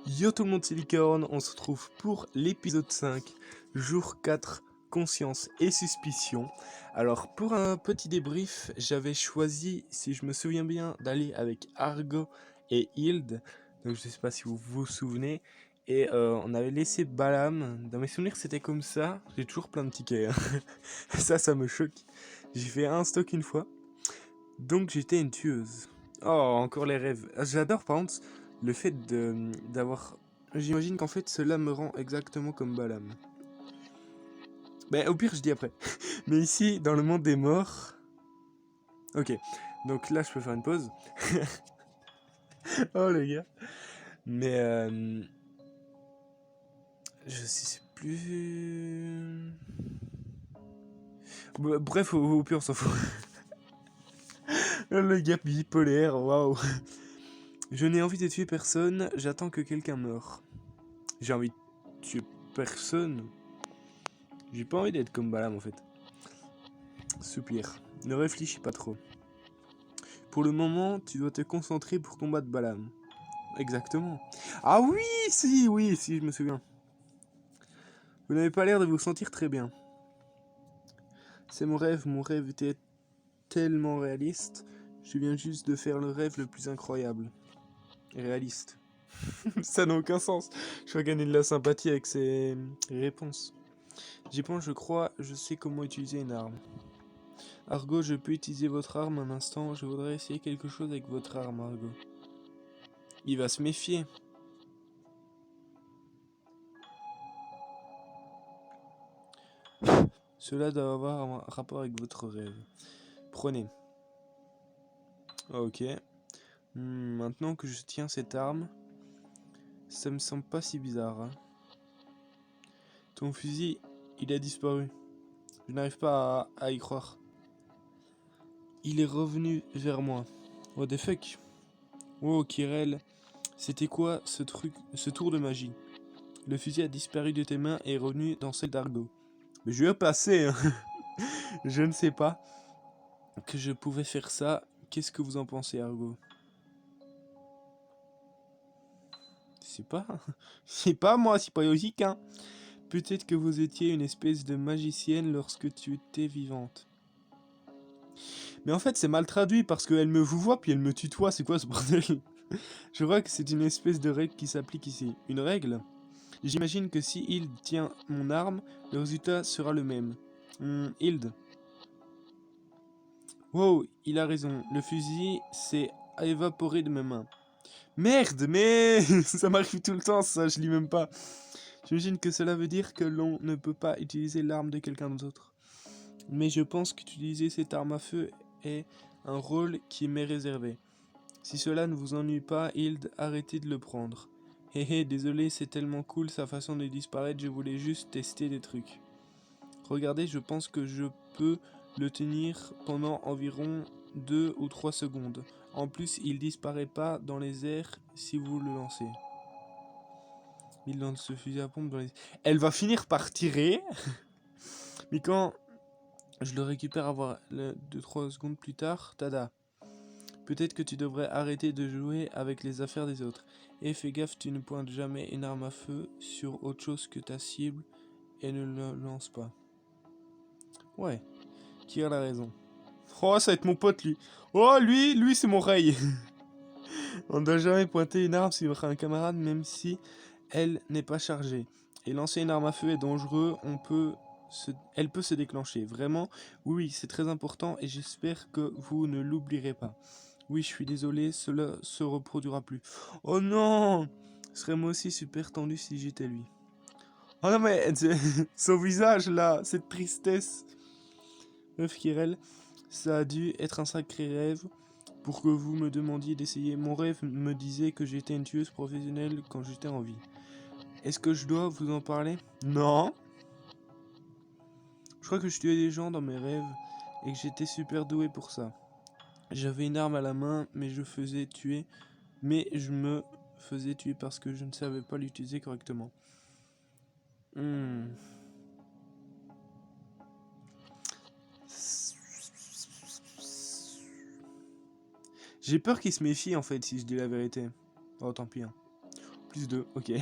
Yo tout le monde, c'est Licorne, on se retrouve pour l'épisode 5, jour 4, conscience et suspicion. Alors pour un petit débrief, j'avais choisi, si je me souviens bien, d'aller avec Argo et Hild, donc je sais pas si vous vous souvenez, et on avait laissé Balam, dans mes souvenirs c'était comme ça, j'ai toujours plein de tickets, hein. Ça me choque, j'ai fait un stock une fois, donc j'étais une tueuse. Oh, encore les rêves, j'adore par contre le fait d'avoir... J'imagine qu'en fait cela me rend exactement comme Balam. Mais au pire je dis après. Mais ici, dans le monde des morts... Ok, donc là je peux faire une pause. Oh les gars. Mais je sais plus... Bref, au pire on s'en fout. Le gars bipolaire, waouh. Je n'ai envie de tuer personne, j'attends que quelqu'un meure. J'ai envie de tuer personne. J'ai pas envie d'être comme Balam en fait. Soupir. Ne réfléchis pas trop. Pour le moment, tu dois te concentrer pour combattre Balam. Exactement. Ah oui, si, je me souviens. Vous n'avez pas l'air de vous sentir très bien. C'est mon rêve était tellement réaliste. Je viens juste de faire le rêve le plus incroyable. Réaliste. Ça n'a aucun sens. Je vais gagner de la sympathie avec ces réponses. J'y pense, je crois, je sais comment utiliser une arme. Argo, je peux utiliser votre arme un instant. Je voudrais essayer quelque chose avec votre arme, Argo. Il va se méfier. Cela doit avoir un rapport avec votre rêve. Prenez. Ok. Maintenant que je tiens cette arme, ça me semble pas si bizarre. Hein. Ton fusil, il a disparu. Je n'arrive pas à y croire. Il est revenu vers moi. What the fuck? Oh, Kirel, c'était quoi ce truc, ce tour de magie? Le fusil a disparu de tes mains et est revenu dans celle d'Argo. Mais je vais passer, hein. Je ne sais pas que je pouvais faire ça. Qu'est-ce que vous en pensez, Argo? C'est pas... C'est pas moi, c'est pas logique, hein. Peut-être que vous étiez une espèce de magicienne lorsque tu étais vivante. Mais en fait, c'est mal traduit parce qu'elle me vous voit puis elle me tutoie. C'est quoi ce bordel? Je crois que c'est une espèce de règle qui s'applique ici. Une règle? J'imagine que si Hild tient mon arme, le résultat sera le même. Hild. Wow, il a raison. Le fusil s'est évaporé de mes mains. Merde, mais ça m'arrive tout le temps, ça, je lis même pas. J'imagine que cela veut dire que l'on ne peut pas utiliser l'arme de quelqu'un d'autre. Mais je pense qu'utiliser cette arme à feu est un rôle qui m'est réservé. Si cela ne vous ennuie pas, Hild, arrêtez de le prendre. Hé hé, désolé, c'est tellement cool sa façon de disparaître, je voulais juste tester des trucs. Regardez, je pense que je peux le tenir pendant environ 2 ou 3 secondes. En plus, il disparaît pas dans les airs si vous le lancez. Il lance ce fusil à pompe dans les... Elle va finir par tirer. Mais quand je le récupère à voir 2-3 secondes plus tard, tada. Peut-être que tu devrais arrêter de jouer avec les affaires des autres. Et fais gaffe, tu ne pointes jamais une arme à feu sur autre chose que ta cible et ne le lance pas. Ouais, qui a la raison? Oh, ça va être mon pote, lui. Oh, lui, c'est mon Ray. On ne doit jamais pointer une arme sur un camarade, même si elle n'est pas chargée. Et lancer une arme à feu est dangereux, elle peut se déclencher. Vraiment, oui, c'est très important et j'espère que vous ne l'oublierez pas. Oui, je suis désolé, cela se reproduira plus. Oh non! Ce serait moi aussi super tendu si j'étais lui. Oh non mais, son visage là, cette tristesse. Bref, Kirel, ça a dû être un sacré rêve pour que vous me demandiez d'essayer. Mon rêve me disait que j'étais une tueuse professionnelle quand j'étais en vie. Est-ce que je dois vous en parler? Non. Je crois que je tuais des gens dans mes rêves et que j'étais super doué pour ça. J'avais une arme à la main, mais je me faisais tuer parce que je ne savais pas l'utiliser correctement. J'ai peur qu'il se méfie en fait si je dis la vérité. Oh tant pis. Hein. Plus 2, ok.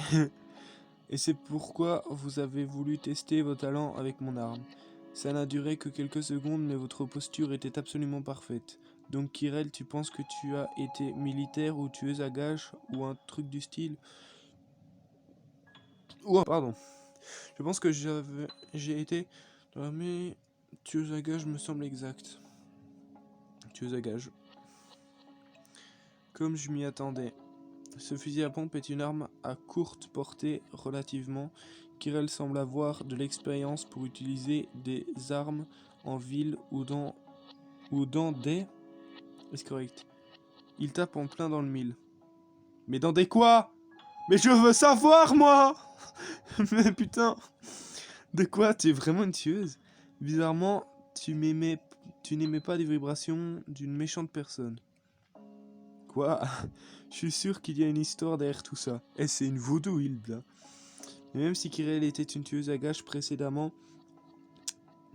Et c'est pourquoi vous avez voulu tester vos talents avec mon arme. Ça n'a duré que quelques secondes, mais votre posture était absolument parfaite. Donc Kirel, tu penses que tu as été militaire ou tueuse à gages ou un truc du style? Oh, pardon. Je pense que j'ai été dans l'armée. Tueuse à gages me semble exact. Tueuse à gages. Comme je m'y attendais. Ce fusil à pompe est une arme à courte portée relativement. Kirel semble avoir de l'expérience pour utiliser des armes en ville ou dans des... Est-ce correct? Il tape en plein dans le mille. Mais dans des quoi? Mais je veux savoir, moi. Mais putain. De quoi? Tu es vraiment une tueuse? Bizarrement, tu n'aimais pas les vibrations d'une méchante personne. Quoi? Je suis sûr qu'il y a une histoire derrière tout ça. Et c'est une vaudou Hilda. Et même si Kirel était une tueuse à gages précédemment,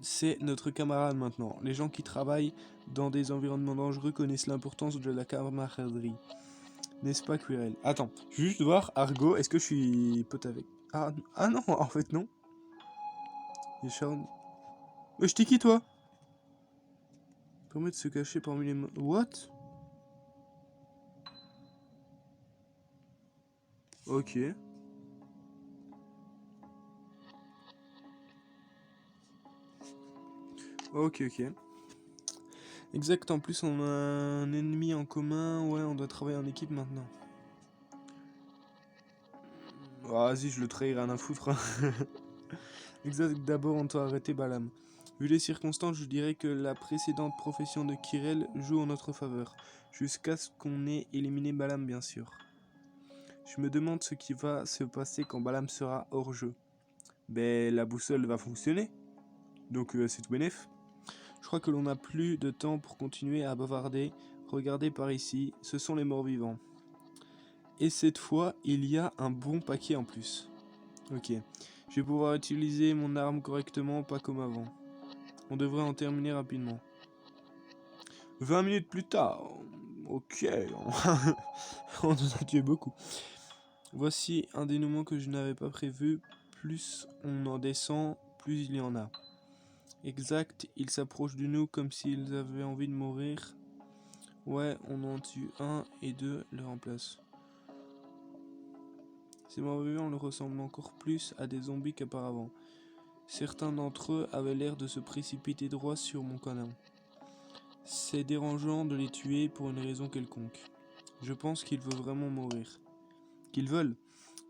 c'est notre camarade maintenant. Les gens qui travaillent dans des environnements dangereux connaissent l'importance de la camaraderie. N'est-ce pas, Quirrell? Attends, je veux juste voir, Argo, est-ce que je suis pote avec... Ah non, en fait non. Et Sharon... Je t'ai qui, toi? Permet de se cacher parmi les... What? Ok. Ok. Exact, en plus on a un ennemi en commun. Ouais, on doit travailler en équipe maintenant. Oh, vas-y, je le trahirai à rien à foutre. Exact, d'abord on doit arrêter Balam. Vu les circonstances, je dirais que la précédente profession de Kirel joue en notre faveur. Jusqu'à ce qu'on ait éliminé Balam, bien sûr. Je me demande ce qui va se passer quand Balam sera hors jeu. Ben, la boussole va fonctionner. Donc c'est tout bénef. Je crois que l'on n'a plus de temps pour continuer à bavarder. Regardez par ici, ce sont les morts vivants. Et cette fois, il y a un bon paquet en plus. Ok. Je vais pouvoir utiliser mon arme correctement, pas comme avant. On devrait en terminer rapidement. 20 minutes plus tard. Ok. On en a tué beaucoup. Voici un dénouement que je n'avais pas prévu. Plus on en descend, plus il y en a. Exact, ils s'approchent de nous comme s'ils avaient envie de mourir. Ouais, on en tue un et deux le remplacent. Ces morts-vivants le ressemblent encore plus à des zombies qu'auparavant. Certains d'entre eux avaient l'air de se précipiter droit sur mon canon. C'est dérangeant de les tuer pour une raison quelconque. Je pense qu'ils veulent vraiment mourir. Qu'ils veulent,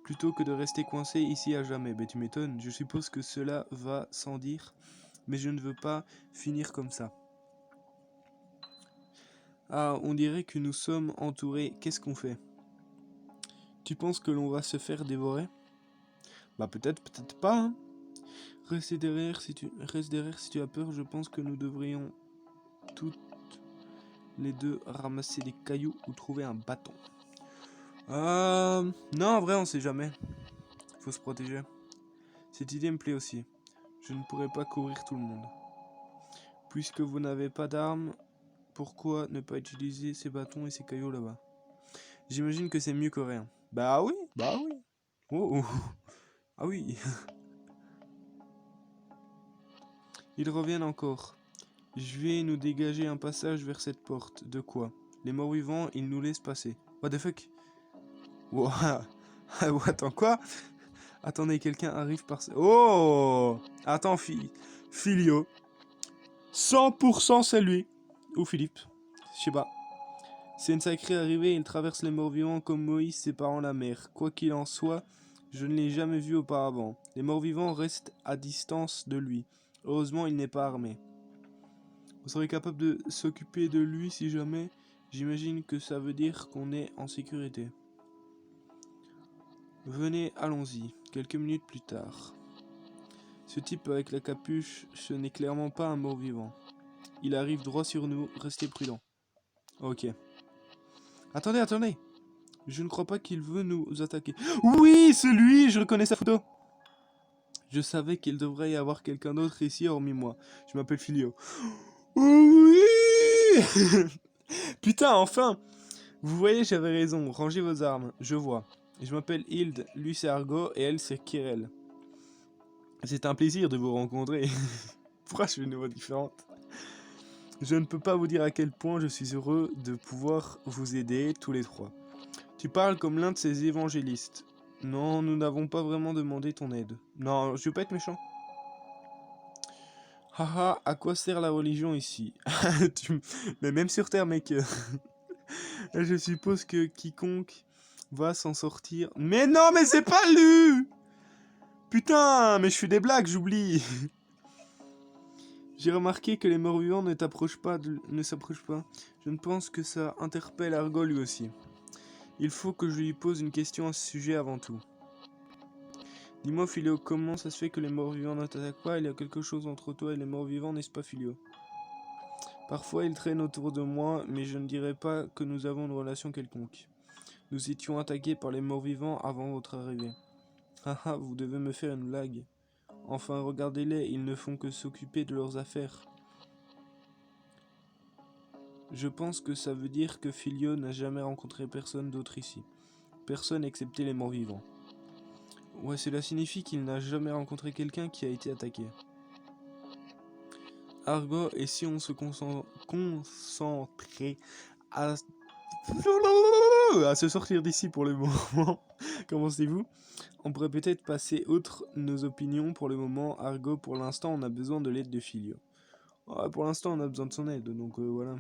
plutôt que de rester coincés ici à jamais. Ben tu m'étonnes, je suppose que cela va sans dire, mais je ne veux pas finir comme ça. Ah, on dirait que nous sommes entourés. Qu'est-ce qu'on fait? Tu penses que l'on va se faire dévorer? Bah peut-être, peut-être pas, hein. Reste derrière si tu as peur. Je pense que nous devrions toutes les deux ramasser des cailloux ou trouver un bâton. Non, en vrai, on sait jamais. Faut se protéger. Cette idée me plaît aussi. Je ne pourrais pas couvrir tout le monde. Puisque vous n'avez pas d'armes, pourquoi ne pas utiliser ces bâtons et ces cailloux là-bas? J'imagine que c'est mieux que rien. Bah oui. Oh. Ah oui. Ils reviennent encore. Je vais nous dégager un passage vers cette porte. De quoi? Les morts vivants, ils nous laissent passer. What the fuck? Wow. Attends, quoi? Attendez, quelqu'un arrive par... Oh! Attends, Filio. 100% c'est lui. Ou Philippe. Je sais pas. C'est une sacrée arrivée, il traverse les morts vivants comme Moïse séparant la mer. Quoi qu'il en soit, je ne l'ai jamais vu auparavant. Les morts vivants restent à distance de lui. Heureusement, il n'est pas armé. On serait capable de s'occuper de lui si jamais. J'imagine que ça veut dire qu'on est en sécurité. Venez, allons-y. Quelques minutes plus tard. Ce type avec la capuche, ce n'est clairement pas un mort-vivant. Il arrive droit sur nous, restez prudents. Ok. Attendez. Je ne crois pas qu'il veut nous attaquer. Oui, c'est lui, je reconnais sa photo. Je savais qu'il devrait y avoir quelqu'un d'autre ici hormis moi. Je m'appelle Filio. Oh oui. Putain, enfin. Vous voyez, j'avais raison. Rangez vos armes. Je vois. Je m'appelle Hilde, lui c'est Argo et elle c'est Kirel. C'est un plaisir de vous rencontrer. Pourquoi je fais une voix différente? Je ne peux pas vous dire à quel point je suis heureux de pouvoir vous aider tous les trois. Tu parles comme l'un de ces évangélistes. Non, nous n'avons pas vraiment demandé ton aide. Non, je veux pas être méchant. Haha, à quoi sert la religion ici? Mais même sur Terre, mec. Je suppose que quiconque va s'en sortir... Mais non, mais c'est pas lu! Putain, mais je fais des blagues, j'oublie. J'ai remarqué que les morts-vivants ne s'approchent pas. Je ne pense que ça interpelle Argo lui aussi. Il faut que je lui pose une question à ce sujet avant tout. Dis-moi, Philio, comment ça se fait que les morts-vivants ne t'attaquent pas? Il y a quelque chose entre toi et les morts-vivants, n'est-ce pas, Philio? Parfois, ils traînent autour de moi, mais je ne dirais pas que nous avons une relation quelconque. Nous étions attaqués par les morts-vivants avant votre arrivée. Haha, vous devez me faire une blague. Enfin, regardez-les, ils ne font que s'occuper de leurs affaires. Je pense que ça veut dire que Philio n'a jamais rencontré personne d'autre ici. Personne excepté les morts-vivants. Ouais, cela signifie qu'il n'a jamais rencontré quelqu'un qui a été attaqué. Argo, et si on se concentrait à se sortir d'ici pour le moment, qu'en pensez-vous? On pourrait peut-être passer outre nos opinions pour le moment. Argo, pour l'instant, on a besoin de l'aide de Philio. Ouais, pour l'instant, on a besoin de son aide, donc voilà.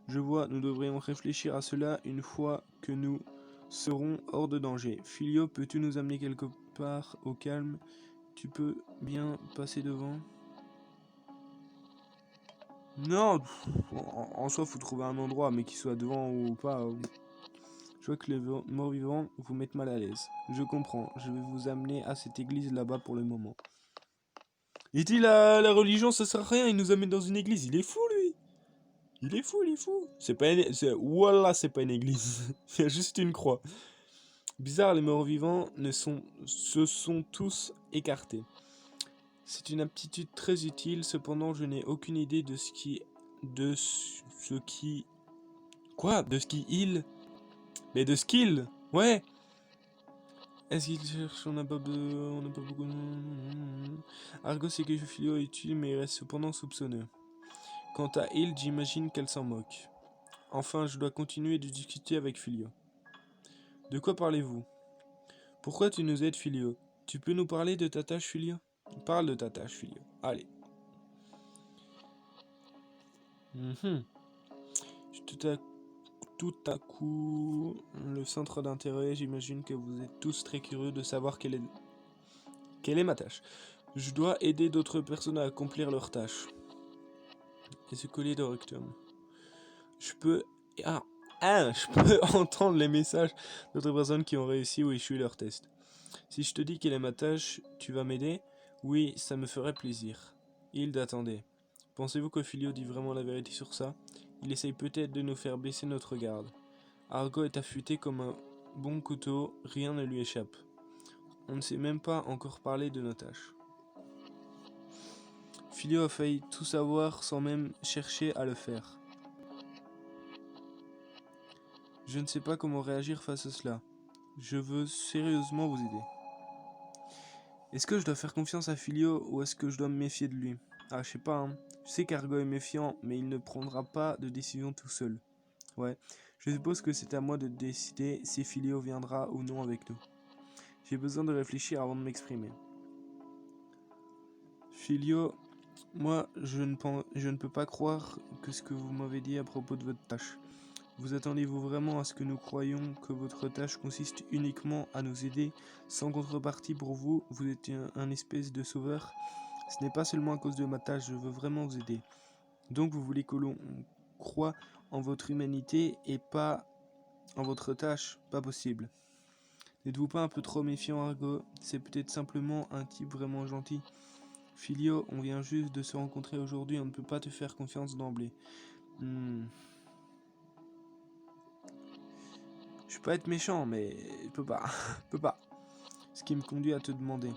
Je vois, nous devrions réfléchir à cela une fois que nous serons hors de danger. Philio, peux-tu nous amener quelque part au calme? Tu peux bien passer devant? Non, en soi, faut trouver un endroit, mais qu'il soit devant ou pas. Je vois que les morts vivants vous mettent mal à l'aise. Je comprends, je vais vous amener à cette église là-bas pour le moment. Il dit la religion ça sert à rien, il nous amène dans une église, il est fou lui. Il est fou, il est fou. C'est pas une... Voilà, c'est pas une église. Il y a juste une croix. Bizarre, les morts vivants se sont tous écartés. C'est une aptitude très utile, cependant je n'ai aucune idée de ce qui... Quoi? De ce qui il... Mais de skill. Ouais. Est-ce qu'il cherche? On n'a pas beaucoup... Argo sait que Philio est utile, mais il reste cependant soupçonneux. Quant à Hild, j'imagine qu'elle s'en moque. Enfin, je dois continuer de discuter avec Philio. De quoi parlez-vous? Pourquoi tu nous aides, Philio? Tu peux nous parler de ta tâche, Philio? Parle de ta tâche, Philio. Allez. Tout à coup, le centre d'intérêt, j'imagine que vous êtes tous très curieux de savoir quelle est ma tâche. Je dois aider d'autres personnes à accomplir leurs tâches. Et ce collier de rectum. Je peux... je peux entendre les messages d'autres personnes qui ont réussi ou échoué leur test. Si je te dis quelle est ma tâche, tu vas m'aider? Oui, ça me ferait plaisir. Hilde, attendez. Pensez-vous que Philio dit vraiment la vérité sur ça? Il essaye peut-être de nous faire baisser notre garde. Argo est affûté comme un bon couteau, rien ne lui échappe. On ne sait même pas encore parler de nos tâches. Philio a failli tout savoir sans même chercher à le faire. Je ne sais pas comment réagir face à cela. Je veux sérieusement vous aider. Est-ce que je dois faire confiance à Philio ou est-ce que je dois me méfier de lui? Ah, je sais pas, hein. Je sais qu'Argo est méfiant, mais il ne prendra pas de décision tout seul. Ouais, je suppose que c'est à moi de décider si Philio viendra ou non avec nous. J'ai besoin de réfléchir avant de m'exprimer. Philio, moi, je ne peux pas croire que ce que vous m'avez dit à propos de votre tâche. Vous attendez-vous vraiment à ce que nous croyions que votre tâche consiste uniquement à nous aider sans contrepartie pour vous? Vous êtes un espèce de sauveur? Ce n'est pas seulement à cause de ma tâche, je veux vraiment vous aider. Donc vous voulez que l'on croie en votre humanité et pas en votre tâche? Pas possible. N'êtes-vous pas un peu trop méfiant, Argo? C'est peut-être simplement un type vraiment gentil. Philio, on vient juste de se rencontrer aujourd'hui, on ne peut pas te faire confiance d'emblée. Je peux pas être méchant, mais je peux pas. Je peux pas. Ce qui me conduit à te demander.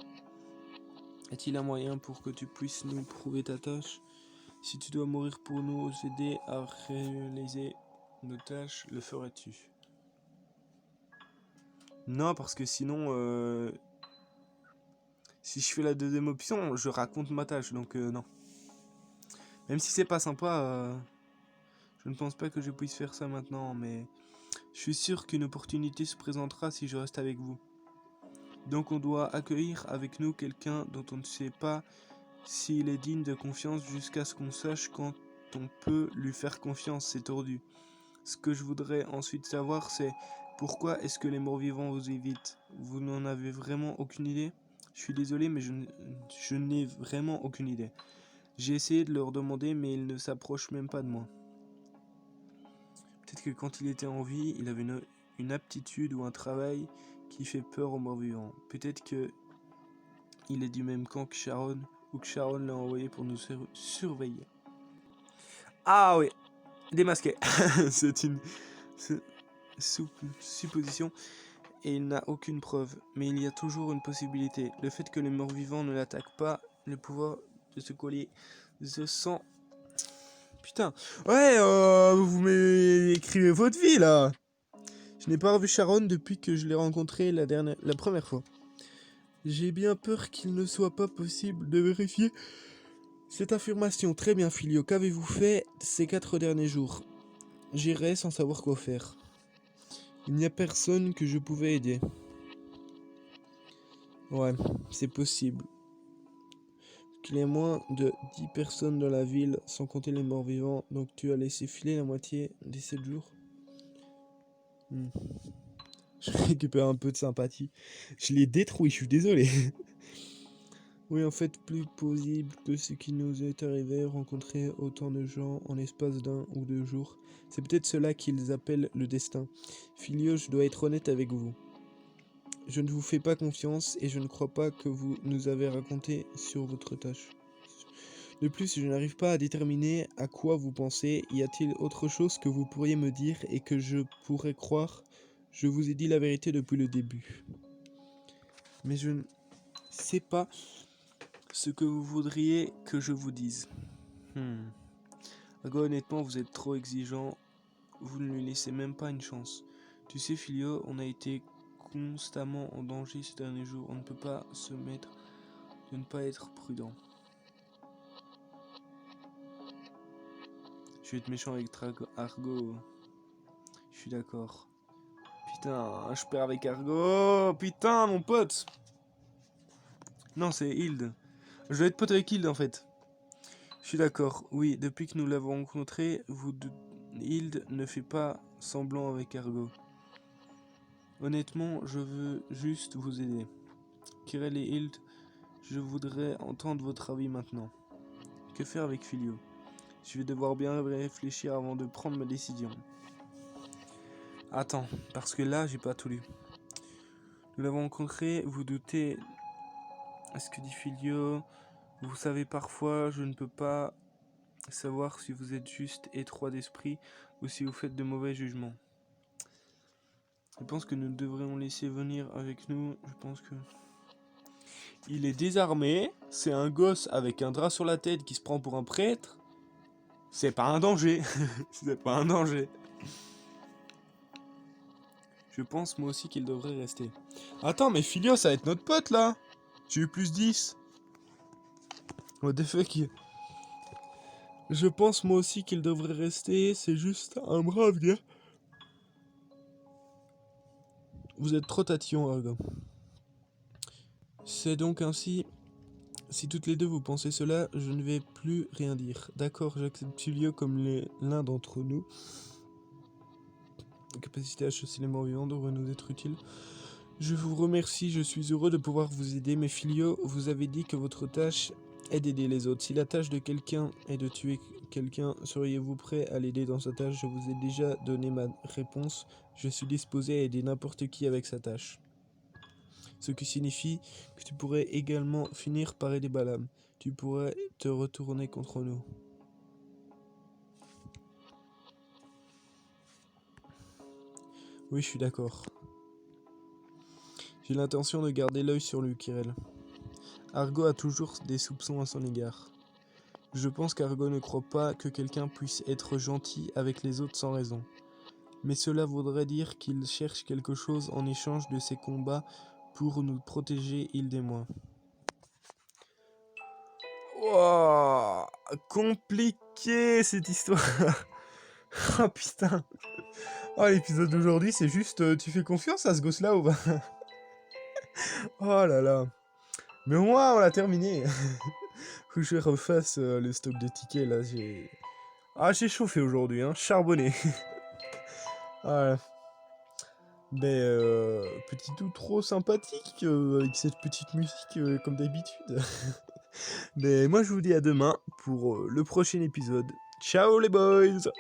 Est-il un moyen pour que tu puisses nous prouver ta tâche? Si tu dois mourir pour nous aider à réaliser nos tâches, le ferais-tu? Non, parce que sinon, si je fais la deuxième option, je raconte ma tâche, donc non. Même si c'est pas sympa, je ne pense pas que je puisse faire ça maintenant, mais je suis sûr qu'une opportunité se présentera si je reste avec vous. Donc on doit accueillir avec nous quelqu'un dont on ne sait pas s'il est digne de confiance jusqu'à ce qu'on sache quand on peut lui faire confiance, c'est tordu. Ce que je voudrais ensuite savoir, c'est pourquoi est-ce que les morts-vivants vous évitent? Vous n'en avez vraiment aucune idée? Je suis désolé, mais je n'ai vraiment aucune idée. J'ai essayé de leur demander, mais ils ne s'approchent même pas de moi. Peut-être que quand il était en vie, il avait une aptitude ou un travail qui fait peur aux morts-vivants. Peut-être que il est du même camp que Sharon, ou que Sharon l'a envoyé pour nous surveiller. Ah oui, démasqué. C'est une supposition et il n'a aucune preuve. Mais il y a toujours une possibilité. Le fait que les morts-vivants ne l'attaquent pas, le pouvoir de ce collier se sent... Putain. Ouais, vous m'écrivez votre vie là. Je n'ai pas revu Sharon depuis que je l'ai rencontré la première fois. J'ai bien peur qu'il ne soit pas possible de vérifier cette affirmation. Très bien, Filio. Qu'avez-vous fait ces 4 derniers jours? J'irai sans savoir quoi faire. Il n'y a personne que je pouvais aider. Ouais, c'est possible. Qu'il y ait moins de 10 personnes dans la ville, sans compter les morts vivants, donc tu as laissé filer la moitié des 7 jours. Je récupère un peu de sympathie. Je l'ai détruit, je suis désolé. Oui, en fait, plus possible que ce qui nous est arrivé, rencontrer autant de gens en l'espace d'1 ou 2 jours. C'est peut-être cela qu'ils appellent le destin. Filio, je dois être honnête avec vous. Je ne vous fais pas confiance et je ne crois pas que vous nous avez raconté sur votre tâche. De plus, je n'arrive pas à déterminer à quoi vous pensez. Y a-t-il autre chose que vous pourriez me dire et que je pourrais croire? Je vous ai dit la vérité depuis le début. Mais je ne sais pas ce que vous voudriez que je vous dise. Honnêtement, vous êtes trop exigeant. Vous ne lui laissez même pas une chance. Tu sais, Filio, on a été constamment en danger ces derniers jours. On ne peut pas se mettre de ne pas être prudent. Je vais être méchant avec Argo. Je suis d'accord. Putain, je perds avec Argo. Putain, mon pote. Non, c'est Hilde. Je dois être pote avec Hilde en fait. Je suis d'accord. Oui, depuis que nous l'avons rencontré, Hilde ne fait pas semblant avec Argo. Honnêtement, je veux juste vous aider. Kirel et Hilde, je voudrais entendre votre avis maintenant. Que faire avec Filio? Je vais devoir bien réfléchir avant de prendre ma décision. Attends, parce que là, j'ai pas tout lu. Nous l'avons rencontré, vous doutez ce que dit Filio. Vous savez, parfois, je ne peux pas savoir si vous êtes juste étroit d'esprit ou si vous faites de mauvais jugements. Je pense que nous devrions laisser venir avec nous. Je pense que... Il est désarmé, c'est un gosse avec un drap sur la tête qui se prend pour un prêtre. C'est pas un danger. C'est pas un danger. Je pense moi aussi qu'il devrait rester. Attends, mais Filio, ça va être notre pote là. J'ai eu plus 10. What the fuck. Je pense moi aussi qu'il devrait rester. C'est juste un brave gars. Vous êtes trop tatillon, Argo. C'est donc ainsi. Si toutes les deux vous pensez cela, je ne vais plus rien dire. D'accord, j'accepte Filio comme l'un d'entre nous. La capacité à chasser les morts vivants devrait nous être utile. Je vous remercie, je suis heureux de pouvoir vous aider, mais Filio, vous avez dit que votre tâche est d'aider les autres. Si la tâche de quelqu'un est de tuer quelqu'un, seriez-vous prêt à l'aider dans sa tâche? Je vous ai déjà donné ma réponse. Je suis disposé à aider n'importe qui avec sa tâche. Ce qui signifie que tu pourrais également finir par aider Balam. Tu pourrais te retourner contre nous. Oui, je suis d'accord. J'ai l'intention de garder l'œil sur lui, Kirel. Argo a toujours des soupçons à son égard. Je pense qu'Argo ne croit pas que quelqu'un puisse être gentil avec les autres sans raison. mais cela voudrait dire qu'il cherche quelque chose en échange de ses combats pour nous protéger, Hilde et moi. Wouah, compliqué cette histoire. Ah putain. Oh, l'épisode d'aujourd'hui, c'est juste, tu fais confiance à ce gosse-là ou pas? Oh là là. Mais au moins, on l'a terminé. Faut que je refasse le stock de tickets, là, j'ai chauffé aujourd'hui, hein, charbonné. Voilà. Petit outro sympathique, avec cette petite musique, comme d'habitude. Mais moi, je vous dis à demain pour le prochain épisode. Ciao les boys!